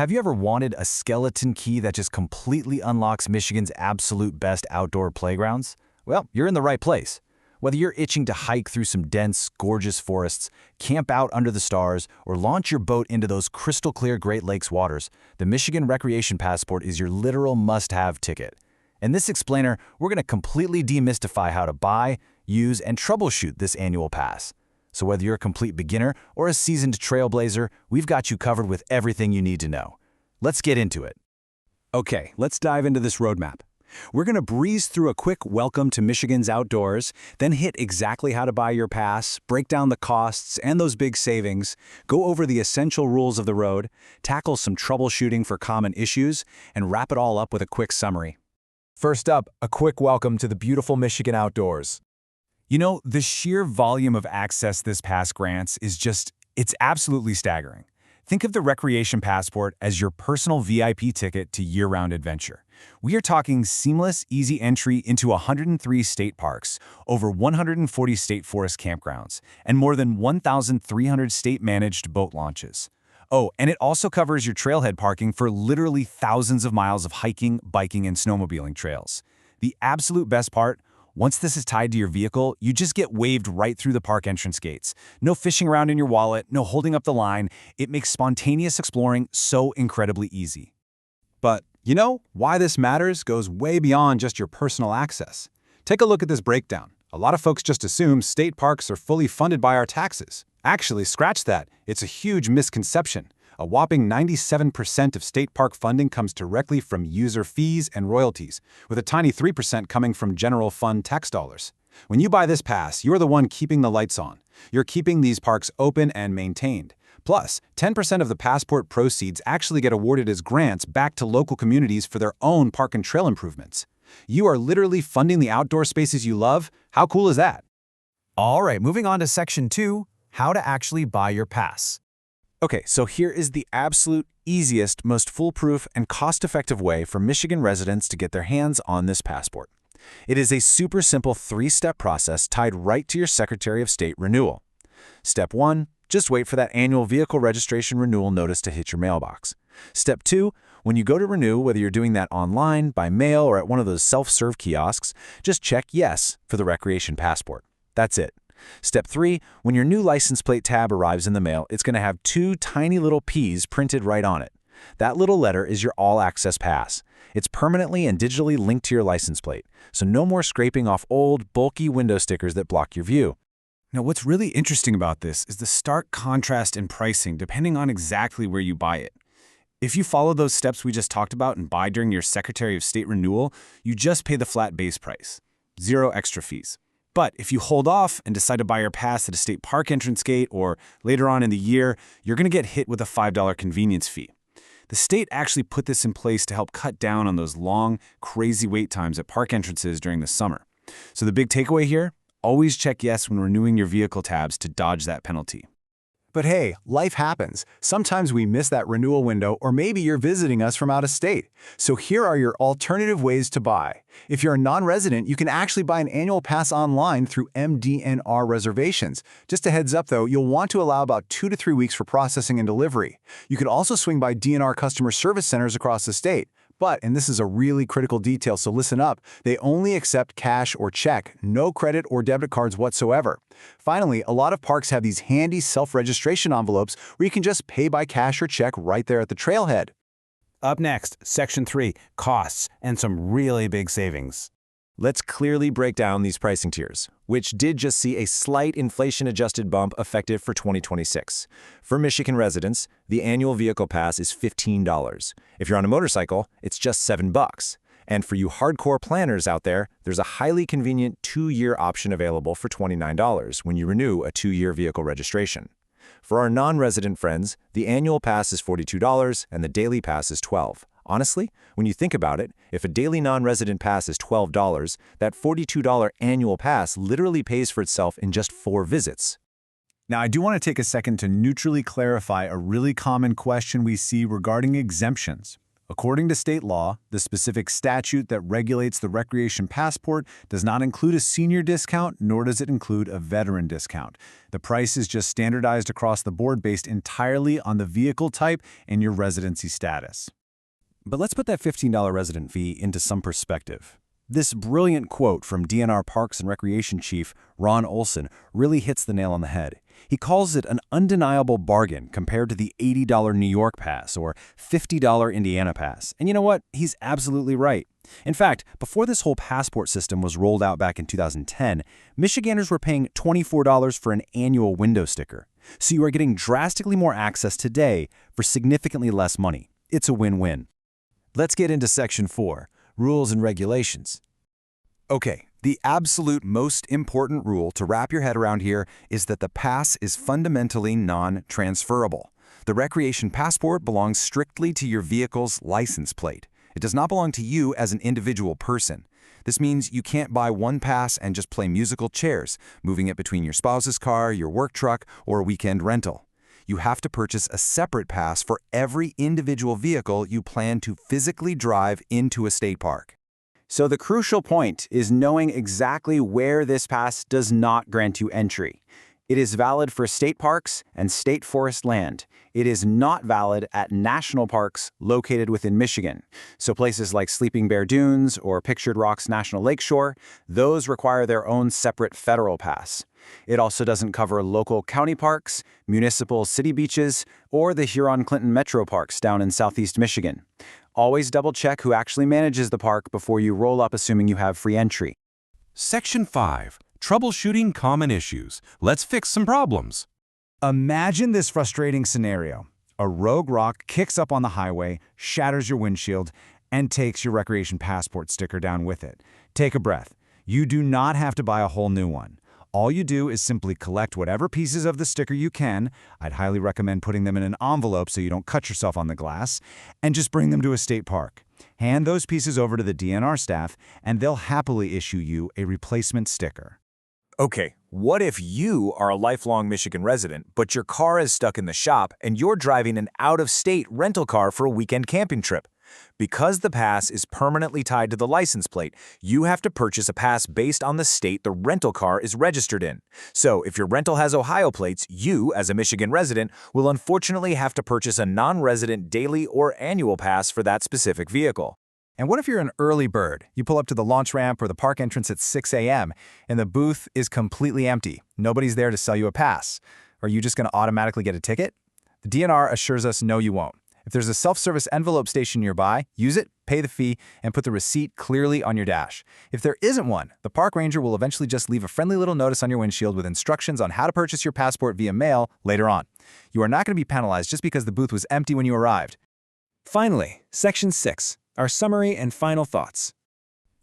Have you ever wanted a skeleton key that just completely unlocks Michigan's absolute best outdoor playgrounds? Well, you're in the right place. Whether you're itching to hike through some dense, gorgeous forests, camp out under the stars, or launch your boat into those crystal-clear Great Lakes waters, the Michigan Recreation Passport is your literal must-have ticket. In this explainer, we're going to completely demystify how to buy, use, and troubleshoot this annual pass. So whether you're a complete beginner or a seasoned trailblazer, we've got you covered with everything you need to know. Let's get into it. Okay, let's dive into this roadmap. We're going to breeze through a quick welcome to Michigan's outdoors, then hit exactly how to buy your pass, break down the costs and those big savings, go over the essential rules of the road, tackle some troubleshooting for common issues, and wrap it all up with a quick summary. First up, a quick welcome to the beautiful Michigan outdoors. You know, the sheer volume of access this pass grants it's absolutely staggering. Think of the Recreation Passport as your personal VIP ticket to year-round adventure. We are talking seamless, easy entry into 103 state parks, over 140 state forest campgrounds, and more than 1,300 state-managed boat launches. Oh, and it also covers your trailhead parking for literally thousands of miles of hiking, biking, and snowmobiling trails. The absolute best part, once this is tied to your vehicle, you just get waved right through the park entrance gates. No fishing around in your wallet, no holding up the line. It makes spontaneous exploring so incredibly easy. But, you know, why this matters goes way beyond just your personal access. Take a look at this breakdown. A lot of folks just assume state parks are fully funded by our taxes. Actually, scratch that. It's a huge misconception. A whopping 97% of state park funding comes directly from user fees and royalties, with a tiny 3% coming from general fund tax dollars. When you buy this pass, you're the one keeping the lights on. You're keeping these parks open and maintained. Plus, 10% of the passport proceeds actually get awarded as grants back to local communities for their own park and trail improvements. You are literally funding the outdoor spaces you love. How cool is that? All right, moving on to Section 2, how to actually buy your pass. Okay, so here is the absolute easiest, most foolproof, and cost-effective way for Michigan residents to get their hands on this passport. It is a super simple 3-step process tied right to your Secretary of State renewal. Step 1, just wait for that annual vehicle registration renewal notice to hit your mailbox. Step 2, when you go to renew, whether you're doing that online, by mail, or at one of those self-serve kiosks, just check yes for the Recreation Passport. That's it. Step 3, when your new license plate tab arrives in the mail, it's going to have 2 tiny little P's printed right on it. That little letter is your all-access pass. It's permanently and digitally linked to your license plate, so no more scraping off old, bulky window stickers that block your view. Now, what's really interesting about this is the stark contrast in pricing depending on exactly where you buy it. If you follow those steps we just talked about and buy during your Secretary of State renewal, you just pay the flat base price. 0 extra fees. But if you hold off and decide to buy your pass at a state park entrance gate or later on in the year, you're going to get hit with a $5 convenience fee. The state actually put this in place to help cut down on those long, crazy wait times at park entrances during the summer. So the big takeaway here, always check yes when renewing your vehicle tabs to dodge that penalty. But hey, life happens. Sometimes we miss that renewal window, or maybe you're visiting us from out of state. So here are your alternative ways to buy. If you're a non-resident, you can actually buy an annual pass online through MDNR reservations. Just a heads up though, you'll want to allow about 2 to 3 weeks for processing and delivery. You could also swing by DNR customer service centers across the state. But, and this is a really critical detail, so listen up, they only accept cash or check, no credit or debit cards whatsoever. Finally, a lot of parks have these handy self-registration envelopes where you can just pay by cash or check right there at the trailhead. Up next, Section 3, costs and some really big savings. Let's clearly break down these pricing tiers, which did just see a slight inflation-adjusted bump effective for 2026. For Michigan residents, the annual vehicle pass is $15. If you're on a motorcycle, it's just $7. And for you hardcore planners out there, there's a highly convenient 2-year option available for $29 when you renew a 2-year vehicle registration. For our non-resident friends, the annual pass is $42 and the daily pass is $12. Honestly, when you think about it, if a daily non-resident pass is $12, that $42 annual pass literally pays for itself in just 4 visits. Now, I do want to take a second to neutrally clarify a really common question we see regarding exemptions. According to state law, the specific statute that regulates the recreation passport does not include a senior discount, nor does it include a veteran discount. The price is just standardized across the board based entirely on the vehicle type and your residency status. But let's put that $15 resident fee into some perspective. This brilliant quote from DNR Parks and Recreation Chief Ron Olson really hits the nail on the head. He calls it an undeniable bargain compared to the $80 New York Pass or $50 Indiana Pass. And you know what? He's absolutely right. In fact, before this whole passport system was rolled out back in 2010, Michiganders were paying $24 for an annual window sticker. So you are getting drastically more access today for significantly less money. It's a win-win. Let's get into Section 4. Rules and regulations. Okay, the absolute most important rule to wrap your head around here is that the pass is fundamentally non-transferable. The recreation passport belongs strictly to your vehicle's license plate. It does not belong to you as an individual person. This means you can't buy one pass and just play musical chairs, moving it between your spouse's car, your work truck, or a weekend rental. You have to purchase a separate pass for every individual vehicle you plan to physically drive into a state park. So the crucial point is knowing exactly where this pass does not grant you entry. It is valid for state parks and state forest land. It is not valid at national parks located within Michigan. So places like Sleeping Bear Dunes or Pictured Rocks National Lakeshore, those require their own separate federal pass. It also doesn't cover local county parks, municipal city beaches, or the Huron-Clinton Metro Parks down in southeast Michigan. Always double-check who actually manages the park before you roll up assuming you have free entry. Section 5. Troubleshooting common issues. Let's fix some problems. Imagine this frustrating scenario. A rogue rock kicks up on the highway, shatters your windshield, and takes your recreation passport sticker down with it. Take a breath. You do not have to buy a whole new one. All you do is simply collect whatever pieces of the sticker you can. I'd highly recommend putting them in an envelope so you don't cut yourself on the glass, and just bring them to a state park. Hand those pieces over to the DNR staff, and they'll happily issue you a replacement sticker. Okay, what if you are a lifelong Michigan resident, but your car is stuck in the shop and you're driving an out-of-state rental car for a weekend camping trip? Because the pass is permanently tied to the license plate, you have to purchase a pass based on the state the rental car is registered in. So if your rental has Ohio plates, you, as a Michigan resident, will unfortunately have to purchase a non-resident daily or annual pass for that specific vehicle. And what if you're an early bird? You pull up to the launch ramp or the park entrance at 6 a.m. and the booth is completely empty. Nobody's there to sell you a pass. Are you just going to automatically get a ticket? The DNR assures us no, you won't. If there's a self-service envelope station nearby, use it, pay the fee, and put the receipt clearly on your dash. If there isn't one, the park ranger will eventually just leave a friendly little notice on your windshield with instructions on how to purchase your passport via mail later on. You are not going to be penalized just because the booth was empty when you arrived. Finally, Section 6, our summary and final thoughts.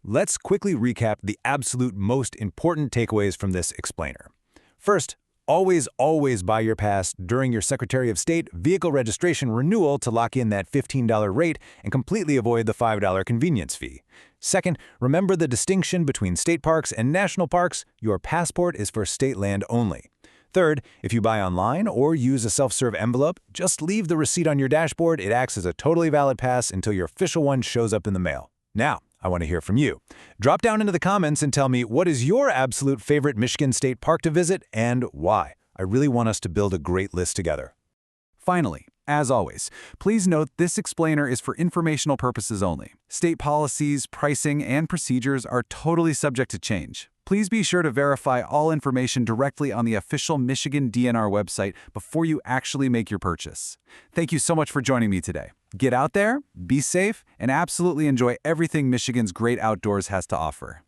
Let's quickly recap the absolute most important takeaways from this explainer. First, always buy your pass during your Secretary of State vehicle registration renewal to lock in that $15 rate and completely avoid the $5 convenience fee. Second, remember the distinction between state parks and national parks. Your passport is for state land only. Third, if you buy online or use a self-serve envelope, just leave the receipt on your dashboard. It acts as a totally valid pass until your official one shows up in the mail. Now, I want to hear from you. Drop down into the comments and tell me what is your absolute favorite Michigan State park to visit and why. I really want us to build a great list together. Finally, as always, please note this explainer is for informational purposes only. State policies, pricing, and procedures are totally subject to change. Please be sure to verify all information directly on the official Michigan DNR website before you actually make your purchase. Thank you so much for joining me today. Get out there, be safe, and absolutely enjoy everything Michigan's great outdoors has to offer.